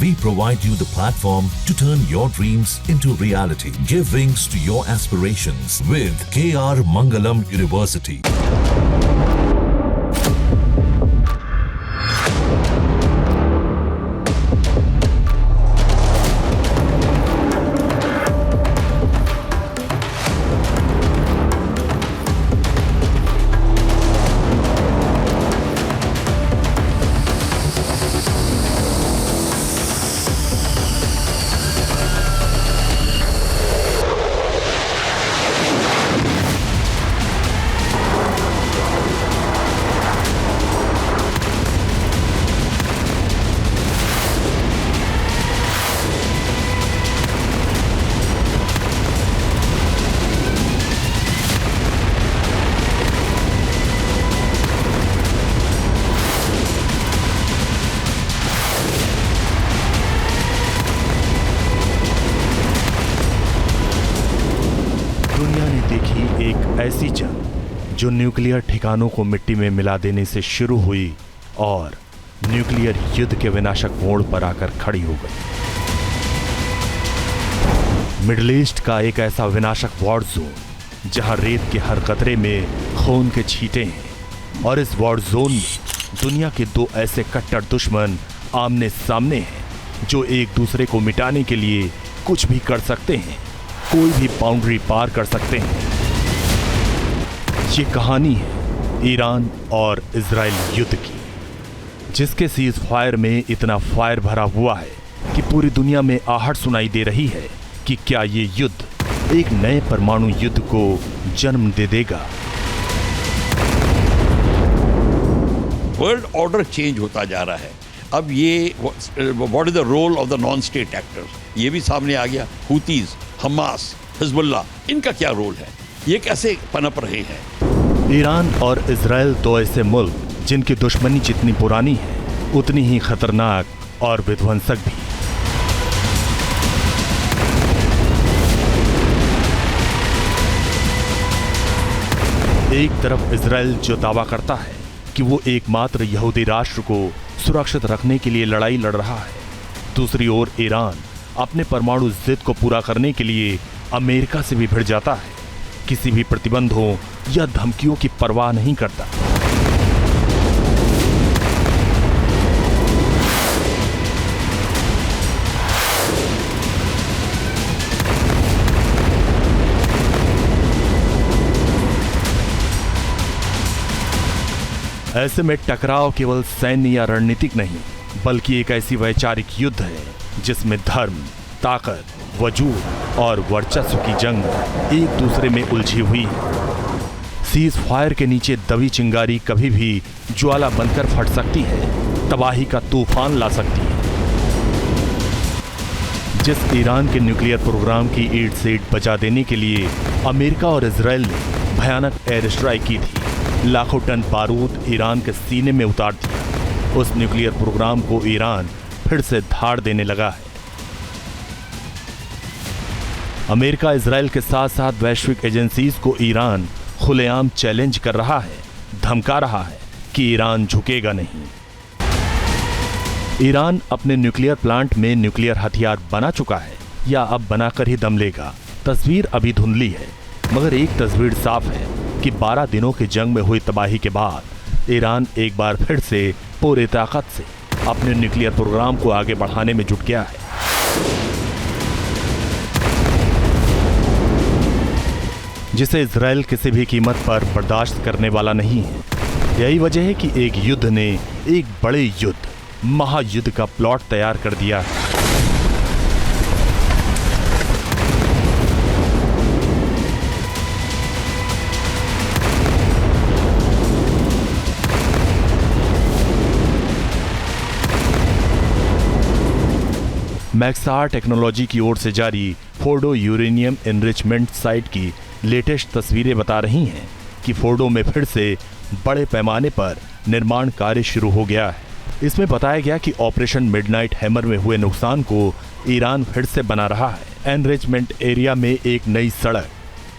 We provide you the platform to turn your dreams into reality. Give wings to your aspirations with KR Mangalam University. ऐसी जंग जो nuclear ठिकानों को मिट्टी में मिला देने से शुरू हुई और न्यूक्लियर युद्ध के विनाशक मोड़ पर आकर खड़ी हो गई। मिडिल ईस्ट का एक ऐसा विनाशक वॉर जोन जहां रेत के हर कतरे में खून के छींटे हैं और इस वॉर जोन में दुनिया के दो ऐसे कट्टर दुश्मन आमने सामने हैं जो एक दूसरे को मिटाने के लिए कुछ भी कर सकते हैं, कोई भी बाउंड्री पार कर सकते हैं। ये कहानी है ईरान और इजराइल युद्ध की, जिसके सीज फायर में इतना फायर भरा हुआ है कि पूरी दुनिया में आहट सुनाई दे रही है कि क्या ये युद्ध एक नए परमाणु युद्ध को जन्म दे देगा। वर्ल्ड ऑर्डर चेंज होता जा रहा है। अब ये what is the role of the non state actors, ये भी सामने आ गया। हुतीज, हमास, हिजबुल्लाह, इनका क्या रोल है, ये कैसे पनप रहे हैं। ईरान और इजराइल दो ऐसे मुल्क जिनकी दुश्मनी जितनी पुरानी है उतनी ही खतरनाक और विध्वंसक भी। एक तरफ इजराइल जो दावा करता है कि वो एकमात्र यहूदी राष्ट्र को सुरक्षित रखने के लिए लड़ाई लड़ रहा है, दूसरी ओर ईरान अपने परमाणु जिद को पूरा करने के लिए अमेरिका से भी भिड़ जाता है, किसी भी प्रतिबंधों या धमकियों की परवाह नहीं करता। ऐसे में टकराव केवल सैन्य या रणनीतिक नहीं बल्कि एक ऐसी वैचारिक युद्ध है जिसमें धर्म, ताकत, वजूद और वर्चस्व की जंग एक दूसरे में उलझी हुई है। सीज फायर के नीचे दबी चिंगारी कभी भी ज्वाला बनकर फट सकती है, तबाही का तूफान ला सकती है। जिस ईरान के न्यूक्लियर प्रोग्राम की ईंट से ईंट बचा देने के लिए अमेरिका और इजराइल ने भयानक एयर स्ट्राइक की थी, लाखों टन बारूद ईरान के सीने में उतार दिया, उस न्यूक्लियर प्रोग्राम को ईरान फिर से धाड़ देने लगा है। अमेरिका इजराइल के साथ साथ वैश्विक एजेंसीज को ईरान खुलेआम चैलेंज कर रहा है, धमका रहा है कि ईरान झुकेगा नहीं। ईरान अपने न्यूक्लियर प्लांट में न्यूक्लियर हथियार बना चुका है या अब बनाकर ही दम लेगा, तस्वीर अभी धुंधली है, मगर एक तस्वीर साफ है कि 12 दिनों की जंग में हुई तबाही के बाद ईरान एक बार फिर से पूरी ताकत से अपने न्यूक्लियर प्रोग्राम को आगे बढ़ाने में जुट गया है। जिसे इजराइल किसी भी कीमत पर बर्दाश्त करने वाला नहीं है। यही वजह है कि एक युद्ध ने एक बड़े युद्ध, महायुद्ध का प्लॉट तैयार कर दिया है। मैक्सार टेक्नोलॉजी की ओर से जारी फोर्डो यूरेनियम एनरिचमेंट साइट की लेटेस्ट तस्वीरें बता रही हैं कि फोर्डो में फिर से बड़े पैमाने पर निर्माण कार्य शुरू हो गया है। इसमें बताया गया कि ऑपरेशन मिडनाइट हैमर में हुए नुकसान को ईरान फिर से बना रहा है। एनरिचमेंट एरिया में एक नई सड़क,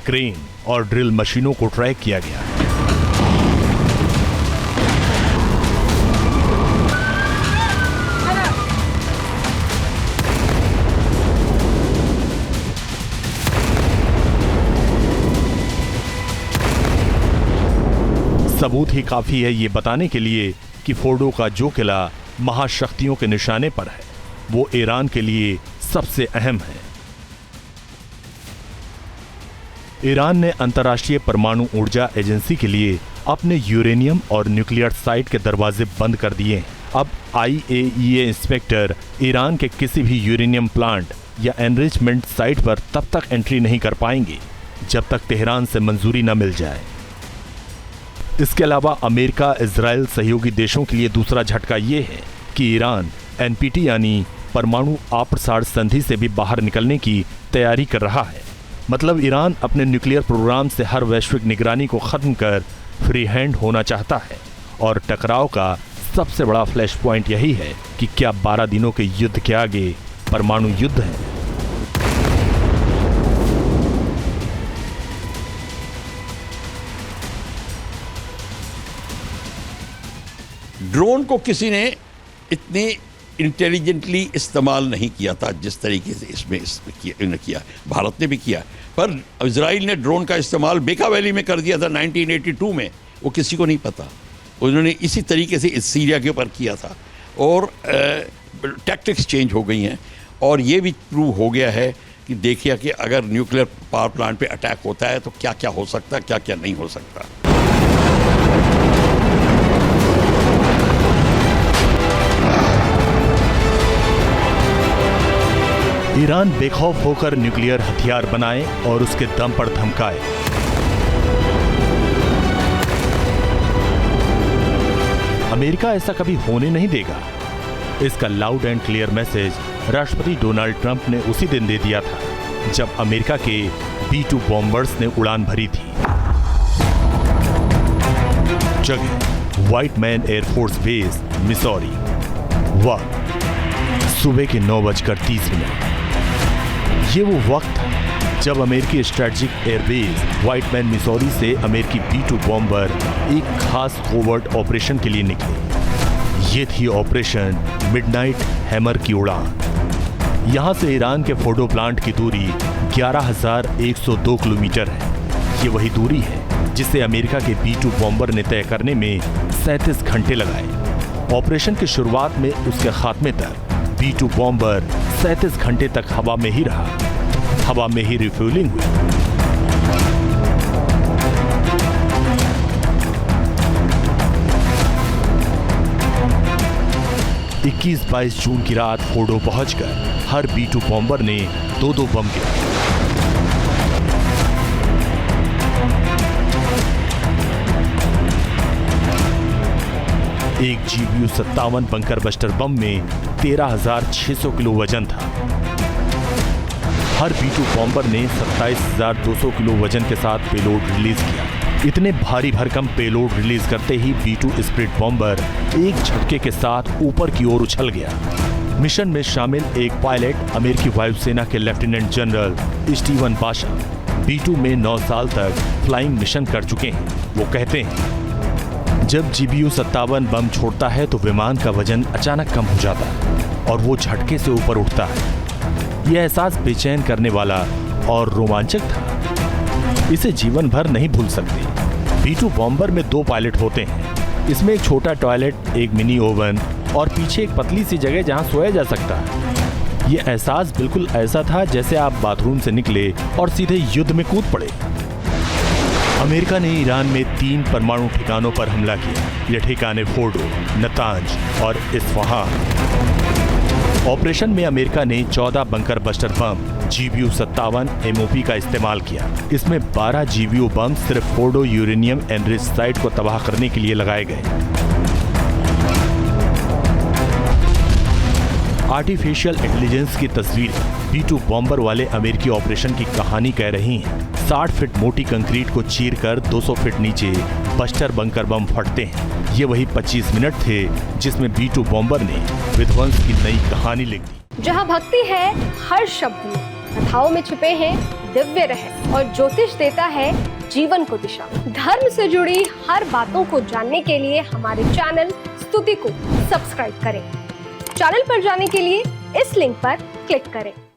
क्रेन और ड्रिल मशीनों को ट्रैक किया गया है। सबूत ही काफी है ये बताने के लिए कि फोर्डो का जो किला महाशक्तियों के निशाने पर है वो ईरान के लिए सबसे अहम है। ईरान ने अंतर्राष्ट्रीय परमाणु ऊर्जा एजेंसी के लिए अपने यूरेनियम और न्यूक्लियर साइट के दरवाजे बंद कर दिए हैं। अब IAEA इंस्पेक्टर ईरान के किसी भी यूरेनियम प्लांट या एनरिचमेंट साइट पर तब तक एंट्री नहीं कर पाएंगे जब तक तेहरान से मंजूरी न मिल जाए। इसके अलावा अमेरिका इजराइल सहयोगी देशों के लिए दूसरा झटका ये है कि ईरान NPT यानी परमाणु अप्रसार संधि से भी बाहर निकलने की तैयारी कर रहा है। मतलब ईरान अपने न्यूक्लियर प्रोग्राम से हर वैश्विक निगरानी को खत्म कर फ्री हैंड होना चाहता है। और टकराव का सबसे बड़ा फ्लैश पॉइंट यही है कि क्या 12 दिनों के युद्ध के आगे परमाणु युद्ध है। ड्रोन को किसी ने इतने इंटेलिजेंटली इस्तेमाल नहीं किया था जिस तरीके से इसमें किया। भारत ने भी किया, पर इजराइल ने ड्रोन का इस्तेमाल बेका वैली में कर दिया था 1982 में। वो किसी को नहीं पता। उन्होंने इसी तरीके से इस सीरिया के ऊपर किया था। और टैक्टिक्स चेंज हो गई हैं। और ये भी प्रूव हो गया है कि देखिए कि अगर न्यूक्लियर पावर प्लांट पे अटैक होता है तो क्या क्या हो सकता है, क्या क्या नहीं हो सकता। ईरान बेखौफ होकर न्यूक्लियर हथियार बनाए और उसके दम पर धमकाए। अमेरिका ऐसा कभी होने नहीं देगा। इसका लाउड एंड क्लियर मैसेज राष्ट्रपति डोनाल्ड ट्रंप ने उसी दिन दे दिया था जब अमेरिका के B-2 बॉम्बर्स ने उड़ान भरी थी। जगह white man air force base, Missouri. वक्त सुबह के 9:30। ये वो वक्त था जब अमेरिकी strategic airbase white man Missouri से अमेरिकी B-2 बॉम्बर एक खास कोवर्ट ऑपरेशन के लिए निकले। ये थी ऑपरेशन मिडनाइट हैमर की उड़ान। यहाँ से ईरान के फोर्डो प्लांट की दूरी 11,102 किलोमीटर है। ये वही दूरी है जिसे अमेरिका के B-2 बॉम्बर ने तय करने में 37 घंटे लगाए। ऑपरेशन की शुरुआत में उसके खात्मे तक B-2 बॉम्बर 37 घंटे तक हवा में ही रहा। हवा में ही रिफ्यूलिंग हुई। इक्कीस 22 जून की रात फोर्डो पहुंचकर हर B-2 बॉम्बर ने 2-2 बम गिराए। एक GBU-57 बंकर बस्टर बम में 13,600 किलो वजन था। हर B-2 बॉम्बर ने 27,200 किलो वजन के साथ पेलोड रिलीज किया। इतने भारी भरकम पेलोड रिलीज करते ही B-2 स्प्लिट बॉम्बर एक झटके के साथ ऊपर की ओर उछल गया। मिशन में शामिल एक पायलट अमेरिकी वायुसेना के lieutenant general Steven Pasha B-2 में 9 साल तक फ्लाइंग मिशन कर चुके हैं। वो कहते हैं, जब GBU-57 बम छोड़ता है तो विमान का वजन अचानक कम हो जाता है और वो झटके से ऊपर उठता है। यह एहसास बेचैन करने वाला और रोमांचक था। इसे जीवन भर नहीं भूल सकते। B-2 बॉम्बर में 2 पायलट होते हैं। इसमें एक छोटा टॉयलेट, एक मिनी ओवन और पीछे एक पतली सी जगह जहां सोया जा सकता है। यह एहसास बिल्कुल ऐसा था जैसे आप बाथरूम से निकले और सीधे युद्ध में कूद पड़े। अमेरिका ने ईरान में 3 परमाणु ठिकानों पर हमला किया। ये ठिकाने फोर्डो, नतांज और इस्फहान। ऑपरेशन में अमेरिका ने 14 bunker buster bomb GBU-57 MOP का इस्तेमाल किया। इसमें 12 GBU बम सिर्फ फोर्डो यूरेनियम एनरिच साइट को तबाह करने के लिए लगाए गए। आर्टिफिशियल इंटेलिजेंस की तस्वीरें B-2 बॉम्बर वाले अमेरिकी ऑपरेशन की कहानी कह रही हैं। 60 फीट मोटी कंक्रीट को चीरकर 200 फीट नीचे बस्टर बंकर बम फटते हैं। ये वही 25 मिनट थे जिसमें B-2 बॉम्बर ने विध्वंस की नई कहानी लिख दी। जहाँ भक्ति है हर शब्द में, कथाओं में छुपे हैं दिव्य रहस्य और ज्योतिष देता है जीवन को दिशा। धर्म से जुड़ी हर बातों को जानने के लिए हमारे चैनल स्तुति को सब्सक्राइब करें। चैनल पर जाने के लिए इस लिंक पर क्लिक करें।